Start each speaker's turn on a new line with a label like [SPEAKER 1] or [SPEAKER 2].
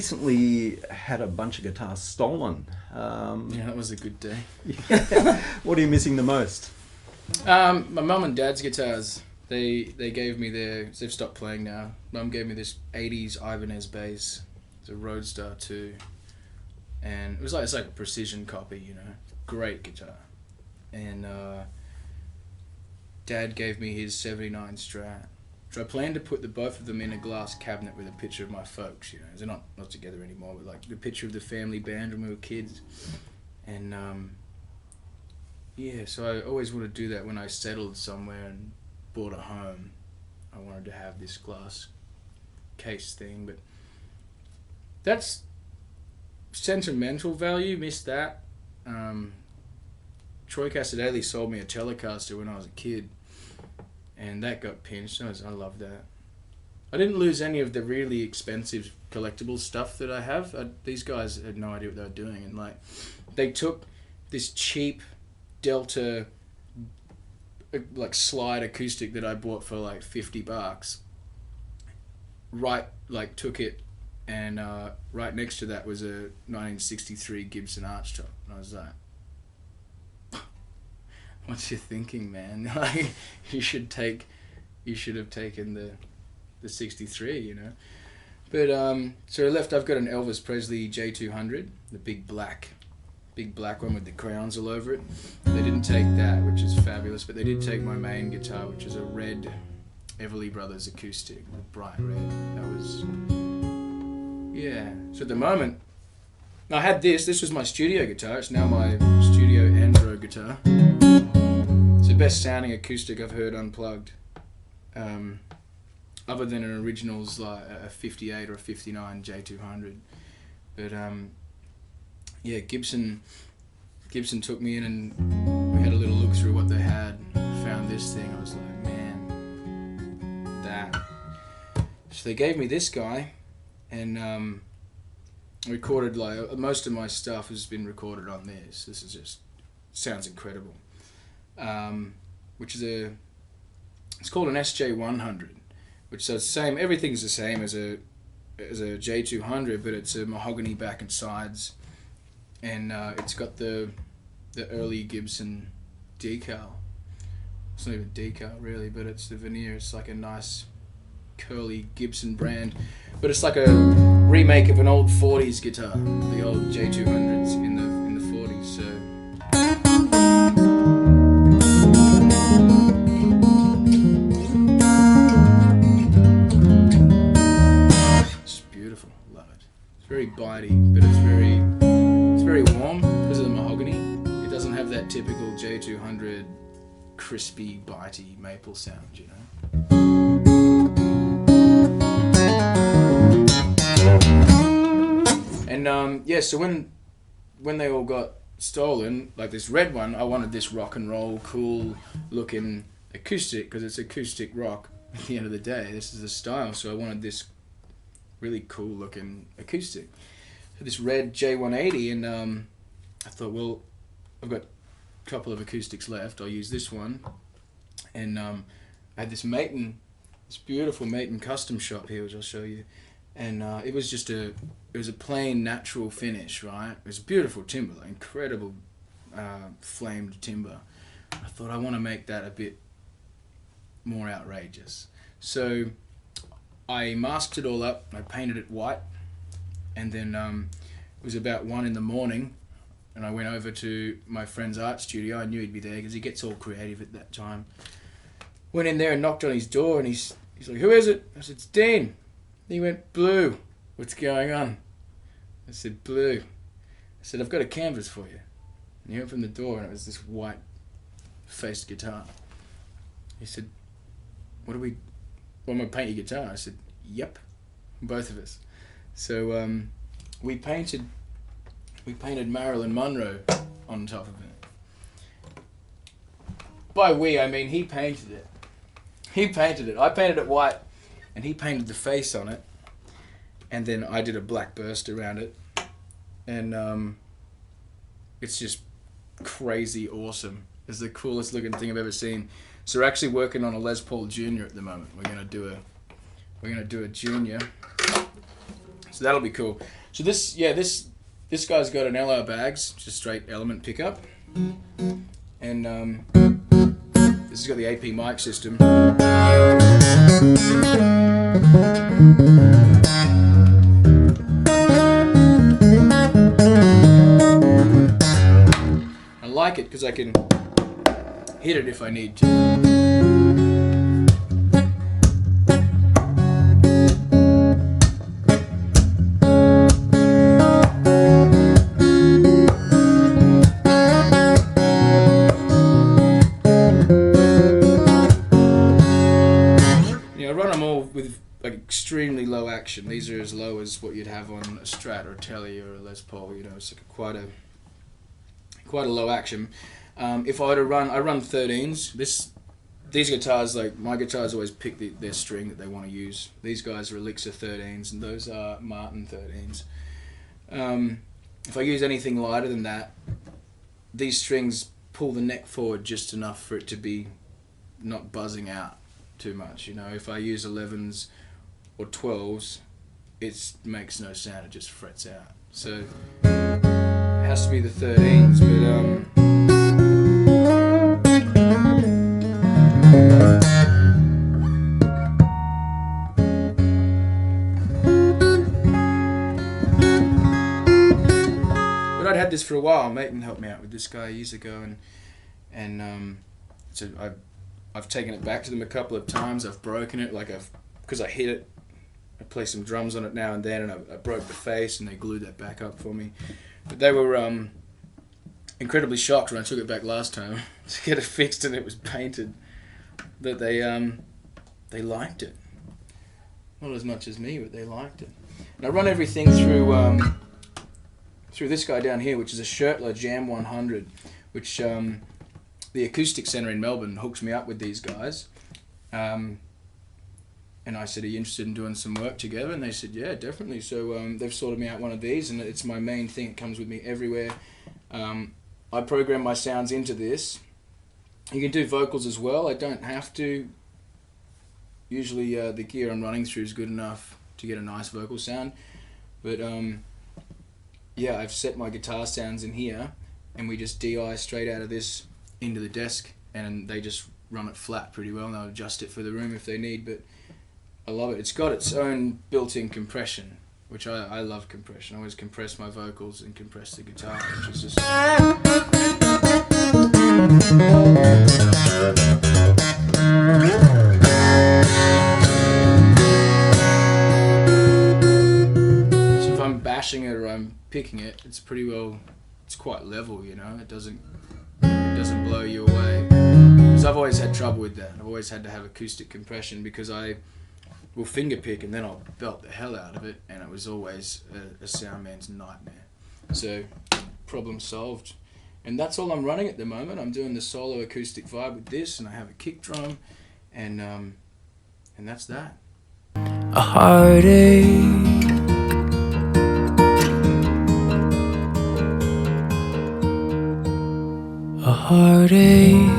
[SPEAKER 1] recently had a bunch of guitars stolen.
[SPEAKER 2] Yeah, that was a good day.
[SPEAKER 1] What are you missing the most?
[SPEAKER 2] My mum and dad's guitars. They gave me they've stopped playing now. Mum gave me this 80s Ibanez bass. It's a Roadstar 2. And it's like a precision copy, you know. Great guitar. And Dad gave me his 79 Strat. So I planned to put both of them in a glass cabinet with a picture of my folks, you know. They're not together anymore, but like the picture of the family band when we were kids. And yeah, so I always wanted to do that when I settled somewhere and bought a home. I wanted to have this glass case thing, but that's sentimental value. Missed that. Troy Casadele sold me a Telecaster when I was a kid, and that got pinched. I love that. I didn't lose any of the really expensive collectible stuff that I have. These guys had no idea what they were doing, and like they took this cheap Delta like slide acoustic that I bought for like $50. Took it, and right next to that was a 1963 Gibson Archtop, and I was like, "What's you thinking, man? Like you should have taken the 63, you know." But so I've got an Elvis Presley J200, the big black one with the crowns all over it. They didn't take that, which is fabulous, but they did take my main guitar, which is a red Everly Brothers acoustic, bright red. That was, yeah. So at the moment, I had this was my studio guitar. It's now my studio Andro guitar. It's the best sounding acoustic I've heard unplugged. Other than an original's like a 58 or a 59 J200. But yeah, Gibson took me in and we had a little look through what they had. Found this thing. I was like, man, that. So they gave me this guy, and recorded like most of my stuff has been recorded on this. This is just sounds incredible. Which is it's called an SJ100, which is the same. Everything's the same as a J200, but it's a mahogany back and sides. And it's got the early Gibson decal. It's not even decal really, but it's the veneer. It's like a nice curly Gibson brand, but it's like a remake of an old 40s guitar, the old J200s in the 40s. So it's beautiful. Love it. It's very bitey, but it's very warm because of the mahogany. It doesn't have that typical J200 crispy, bitey maple sound, you know. And yeah, so when they all got stolen, like this red one, I wanted this rock and roll, cool looking acoustic because it's acoustic rock. At the end of the day, this is the style. So I wanted this really cool looking acoustic. So this red J180, and I thought, well, I've got a couple of acoustics left. I'll use this one. And I had this beautiful Maton custom shop here, which I'll show you. And it was a plain natural finish, right? It was beautiful timber, like incredible flamed timber. I thought I want to make that a bit more outrageous. So I masked it all up, I painted it white, and then it was about 1 a.m, and I went over to my friend's art studio. I knew he'd be there because he gets all creative at that time. Went in there and knocked on his door, and he's like, "Who is it?" I said, "It's Dean." He went, "Blue, what's going on?" I said, "Blue." I said, "I've got a canvas for you." And he opened the door, and it was this white-faced guitar. He said, "What am I to paint your guitar?" I said, "Yep," both of us. So we painted Marilyn Monroe on top of it. By we, I mean he painted it. I painted it white, and he painted the face on it, and then I did a black burst around it, and it's just crazy awesome. It's the coolest looking thing I've ever seen. So we're actually working on a Les Paul Junior at the moment. We're gonna do a Junior. So that'll be cool. So this guy's got an LR bags, just straight element pickup, and this has got the AP mic system. I like it because I can hit it if I need to. I run them all with like extremely low action. These are as low as what you'd have on a Strat or a Tele or a Les Paul. It's like quite a low action. If I were to run, I run 13s. These guitars, like my guitars, always pick their string that they want to use. These guys are Elixir 13s, and those are Martin 13s. If I use anything lighter than that, these strings pull the neck forward just enough for it to be not buzzing out too much. If I use 11s or 12s, it makes no sound, it just frets out. So it has to be the 13s, but I'd had this for a while. Maiten helped me out with this guy years ago, and so I've taken it back to them a couple of times. I've broken it, because I hit it. I play some drums on it now and then, and I broke the face, and they glued that back up for me. But they were incredibly shocked when I took it back last time to get it fixed, and it was painted. That they liked it. Not as much as me, but they liked it. And I run everything through this guy down here, which is a Schertler Jam 100, which the Acoustic Centre in Melbourne hooks me up with these guys. And I said, are you interested in doing some work together? And they said, yeah, definitely. So they've sorted me out one of these, and it's my main thing. It comes with me everywhere. I program my sounds into this. You can do vocals as well. I don't have to. Usually the gear I'm running through is good enough to get a nice vocal sound. But yeah, I've set my guitar sounds in here, and we just DI straight out of this into the desk, and they just run it flat pretty well, and they'll adjust it for the room if they need. But I love it. It's got its own built-in compression, which I love compression. I always compress my vocals and compress the guitar, which is just... So if I'm bashing it or I'm picking it, it's quite level, it doesn't blow you away. Because I've always had trouble with that. I've always had to have acoustic compression because I will finger pick and then I'll belt the hell out of it, and it was always a sound man's nightmare. So, problem solved. And that's all I'm running at the moment. I'm doing the solo acoustic vibe with this, and I have a kick drum, and that's that.
[SPEAKER 3] A heartache, a heartache.